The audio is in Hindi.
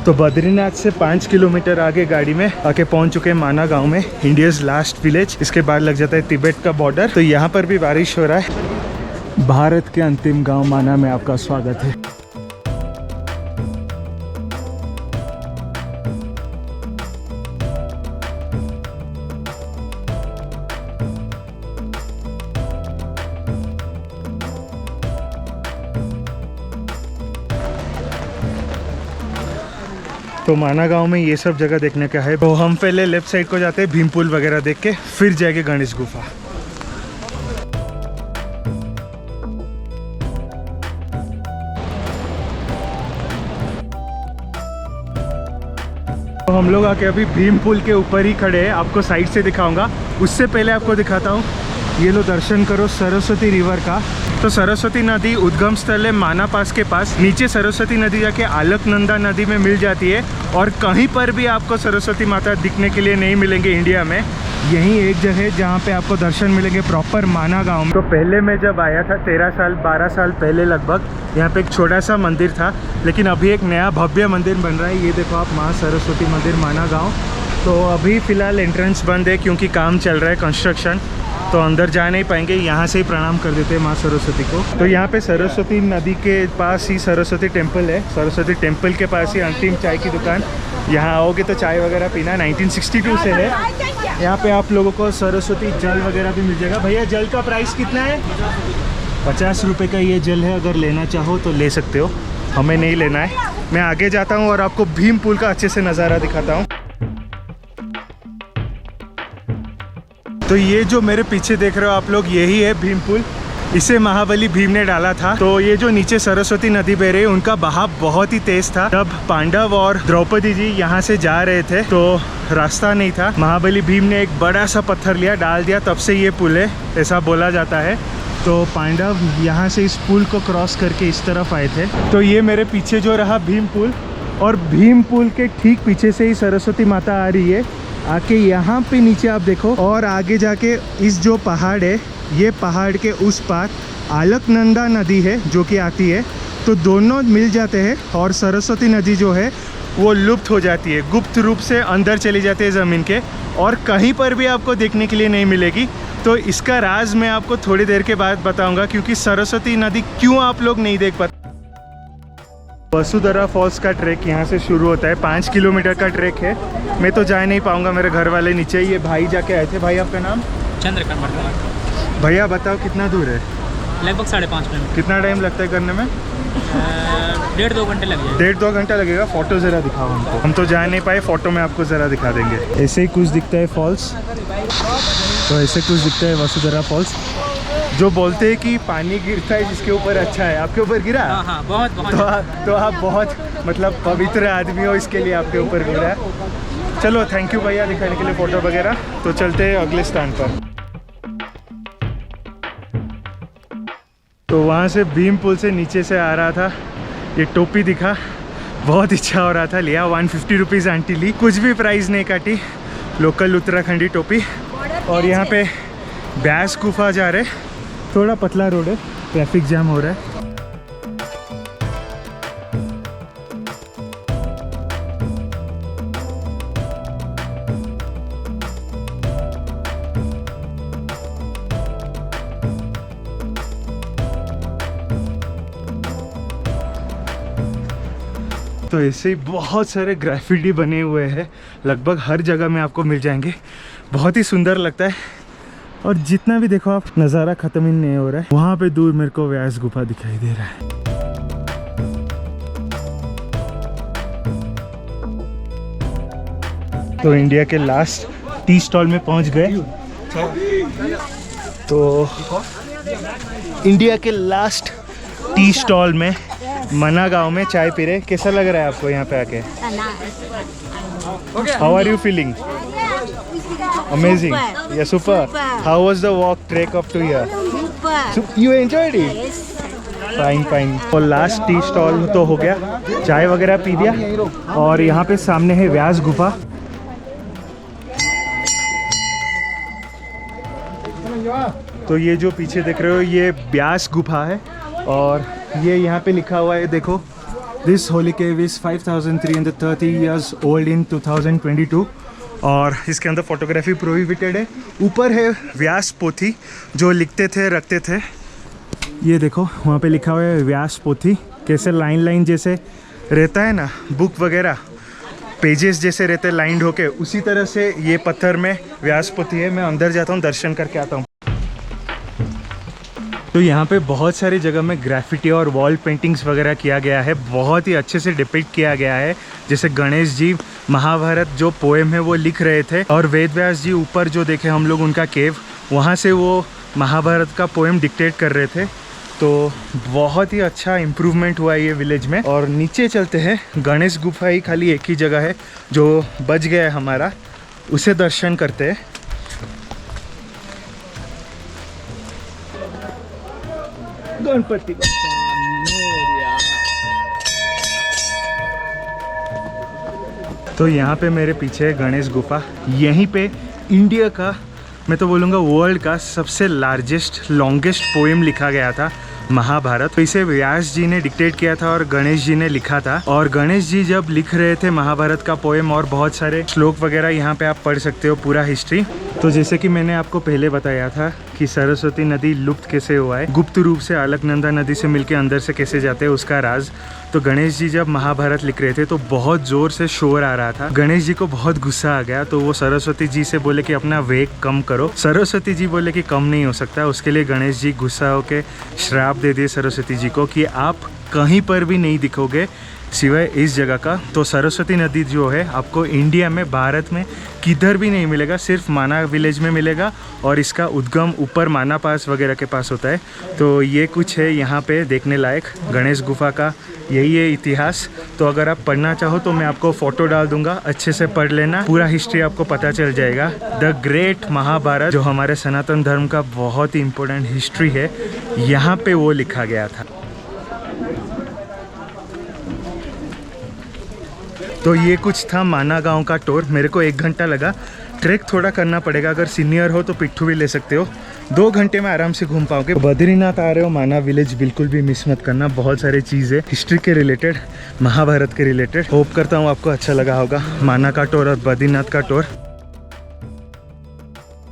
तो बद्रीनाथ से 5 किलोमीटर आगे गाड़ी में आके पहुंच चुके हैं माना गांव में, इंडियाज लास्ट विलेज। इसके बाद लग जाता है तिब्बत का बॉर्डर। तो यहाँ पर भी बारिश हो रहा है। भारत के अंतिम गांव माना में आपका स्वागत है। तो माना गांव में ये सब जगह देखने का है। तो हम पहले लेफ्ट साइड को जाते हैं, भीमपुल वगैरह देख के फिर जाएंगे गणेश गुफा। तो हम लोग आके अभी भीमपुल के ऊपर ही खड़े हैं, आपको साइड से दिखाऊंगा। उससे पहले आपको दिखाता हूँ, ये लो दर्शन करो सरस्वती रिवर का। तो सरस्वती नदी उद्गम स्थल है माना पास के पास। नीचे सरस्वती नदी जाके अलकनंदा नदी में मिल जाती है। और कहीं पर भी आपको सरस्वती माता दिखने के लिए नहीं मिलेंगे इंडिया में। यही एक जगह है जहाँ पे आपको दर्शन मिलेंगे प्रॉपर माना गांव में। तो पहले मैं जब आया था 12 साल पहले लगभग, यहाँ पे एक छोटा सा मंदिर था, लेकिन अभी एक नया भव्य मंदिर बन रहा है। ये देखो आप, माँ सरस्वती मंदिर माना गाँव। तो अभी फ़िलहाल एंट्रेंस बंद है क्योंकि काम चल रहा है, कंस्ट्रक्शन। तो अंदर जा नहीं पाएंगे, यहाँ से ही प्रणाम कर देते हैं माँ सरस्वती को। तो यहाँ पे सरस्वती नदी के पास ही सरस्वती टेम्पल है। सरस्वती टेम्पल के पास ही अंतिम चाय की दुकान। यहाँ आओगे तो चाय वगैरह पीना। 1962 से है। यहाँ पे आप लोगों को सरस्वती जल वगैरह भी मिल जाएगा। भैया जल का प्राइस कितना है? 50 रुपये का ये जल है। अगर लेना चाहो तो ले सकते हो, हमें नहीं लेना है। मैं आगे जाता हूँ और आपको भीमपुल का अच्छे से नज़ारा दिखाता हूँ। तो ये जो मेरे पीछे देख रहे हो आप लोग, यही है भीमपुल। इसे महाबली भीम ने डाला था। तो ये जो नीचे सरस्वती नदी बह रही है, उनका बहाव बहुत ही तेज था। जब पांडव और द्रौपदी जी यहाँ से जा रहे थे तो रास्ता नहीं था। महाबली भीम ने एक बड़ा सा पत्थर लिया, डाल दिया, तब से ये पुल है, ऐसा बोला जाता है। तो पांडव यहाँ से इस पुल को क्रॉस करके इस तरफ आए थे। तो ये मेरे पीछे जो रहा भीमपुल, और भीमपुल के ठीक पीछे से ही सरस्वती माता आ रही है। आके यहाँ पे नीचे आप देखो, और आगे जाके इस जो पहाड़ है, ये पहाड़ के उस पार अलकनंदा नदी है जो कि आती है। तो दोनों मिल जाते हैं और सरस्वती नदी जो है वो लुप्त हो जाती है, गुप्त रूप से अंदर चली जाती है ज़मीन के, और कहीं पर भी आपको देखने के लिए नहीं मिलेगी। तो इसका राज मैं आपको थोड़ी देर के बाद बताऊंगा, क्योंकि सरस्वती नदी क्यों आप लोग नहीं देख पाते। वसुधरा फॉल्स का ट्रैक यहाँ से शुरू होता है। 5 किलोमीटर का ट्रैक है। मैं तो जा नहीं पाऊँगा, मेरे घर वाले नीचे। ये भाई जाके आए थे। भाई आपका नाम? चंद्रकांत। भैया बताओ कितना दूर है? लगभग 5.5 मिनट। कितना टाइम लगता है करने में? 1.5-2 घंटे लग जाएगा। 1.5-2 घंटा लगेगा। फ़ोटो ज़रा दिखाओ हमको। हम तो जा नहीं पाए, फ़ोटो में आपको ज़रा दिखा देंगे। ऐसे ही कुछ दिखता है फॉल्स। तो ऐसे कुछ दिखता है वसुधरा फॉल्स। जो बोलते हैं कि पानी गिरता है जिसके ऊपर अच्छा है, आपके ऊपर गिरा? हाँ, बहुत। तो आप बहुत मतलब पवित्र आदमी हो, इसके लिए आपके ऊपर गिरा है। चलो थैंक यू भैया दिखाने के लिए फ़ोटो वगैरह। तो चलते हैं अगले स्थान पर। तो वहाँ से भीमपुल से नीचे से आ रहा था, ये टोपी दिखा, बहुत इच्छा हो रहा था, लिया। 150 रुपीज़ आंटी ली, कुछ भी प्राइस नहीं काटी, लोकल उत्तराखंडी टोपी। और यहाँ पे ब्यास गुफा जा रहे, थोड़ा पतला रोड है, ट्रैफिक जाम हो रहा है। तो ऐसे ही बहुत सारे ग्राफिटी बने हुए हैं, लगभग हर जगह में आपको मिल जाएंगे। बहुत ही सुंदर लगता है। और जितना भी देखो आप, नज़ारा ख़त्म ही नहीं हो रहा है। वहाँ पे दूर मेरे को व्यास गुफा दिखाई दे रहा है। तो इंडिया के लास्ट टी स्टॉल में पहुँच गए। तो इंडिया के लास्ट टी स्टॉल में मना गांव में चाय पी रहे। कैसा लग रहा है आपको यहाँ पे आके? How are you feeling? Amazing. Yeah, super. How was the walk trek up to here? Super. You enjoyed it? Yes. Fine. और लास्ट टी स्टॉल तो हो गया, चाय वगैरह पी दिया। और यहाँ पे सामने है व्यास गुफा। तो ये जो पीछे देख रहे हो, ये व्यास गुफा है। और ये यहाँ पे लिखा हुआ है, देखो, this Holi cave is 5330 years old in 2022 और इसके अंदर फोटोग्राफी प्रोहिबिटेड है। ऊपर है व्यास पोथी जो लिखते थे रखते थे। ये देखो वहाँ पे लिखा हुआ है व्यास पोथी। कैसे लाइन लाइन जैसे रहता है ना बुक वगैरह, पेजेस जैसे रहते लाइंड होके, उसी तरह से ये पत्थर में व्यास पोथी है। मैं अंदर जाता हूँ, दर्शन करके आता हूँ। तो यहाँ पे बहुत सारी जगह में ग्राफिटी और वॉल पेंटिंग्स वगैरह किया गया है, बहुत ही अच्छे से डिपिक्ट किया गया है। जैसे गणेश जी महाभारत जो पोएम है वो लिख रहे थे और वेद व्यास जी ऊपर जो देखे हम लोग उनका केव, वहाँ से वो महाभारत का पोएम डिक्टेट कर रहे थे। तो बहुत ही अच्छा इम्प्रूवमेंट हुआ ये विलेज में। और नीचे चलते हैं, गणेश गुफा ही खाली एक ही जगह है जो बच गया है हमारा, उसे दर्शन करते हैं। गणपति तो यहाँ पे मेरे पीछे है गणेश गुफा। यहीं पे इंडिया का, मैं तो बोलूँगा वर्ल्ड का सबसे लार्जेस्ट लॉन्गेस्ट पोएम लिखा गया था, महाभारत। तो इसे व्यास जी ने डिक्टेट किया था और गणेश जी ने लिखा था। और गणेश जी जब लिख रहे थे महाभारत का पोएम और बहुत सारे श्लोक वगैरह यहाँ पे आप पढ़ सकते हो पूरा हिस्ट्री। तो जैसे कि मैंने आपको पहले बताया था कि सरस्वती नदी लुप्त कैसे हुआ है, गुप्त रूप से अलकनंदा नदी से मिलके अंदर से कैसे जाते हैं, उसका राज। तो गणेश जी जब महाभारत लिख रहे थे तो बहुत ज़ोर से शोर आ रहा था। गणेश जी को बहुत गुस्सा आ गया, तो वो सरस्वती जी से बोले कि अपना वेग कम करो। सरस्वती जी बोले कि कम नहीं हो सकता। उसके लिए गणेश जी गुस्सा होकर श्राप दे दिए सरस्वती जी को कि आप कहीं पर भी नहीं दिखोगे सिवाय इस जगह का। तो सरस्वती नदी जो है आपको इंडिया में, भारत में किधर भी नहीं मिलेगा, सिर्फ माना विलेज में मिलेगा। और इसका उद्गम ऊपर माना पास वगैरह के पास होता है। तो ये कुछ है यहाँ पे देखने लायक गणेश गुफा का, यही है इतिहास। तो अगर आप पढ़ना चाहो तो मैं आपको फ़ोटो डाल दूंगा, अच्छे से पढ़ लेना, पूरा हिस्ट्री आपको पता चल जाएगा। द ग्रेट महाभारत जो हमारे सनातन धर्म का बहुत ही इम्पोर्टेंट हिस्ट्री है, यहाँ पे वो लिखा गया था। तो ये कुछ था माना गांव का टूर। मेरे को 1 घंटा लगा। ट्रैक थोड़ा करना पड़ेगा, अगर सीनियर हो तो पिट्ठू भी ले सकते हो। 2 घंटे में आराम से घूम पाओगे। बद्रीनाथ आ रहे हो, माना विलेज बिल्कुल भी मिस मत करना। बहुत सारी चीज़ें हिस्ट्री के रिलेटेड, महाभारत के रिलेटेड। होप करता हूँ आपको अच्छा लगा होगा माना का टूर और बद्रीनाथ का टूर।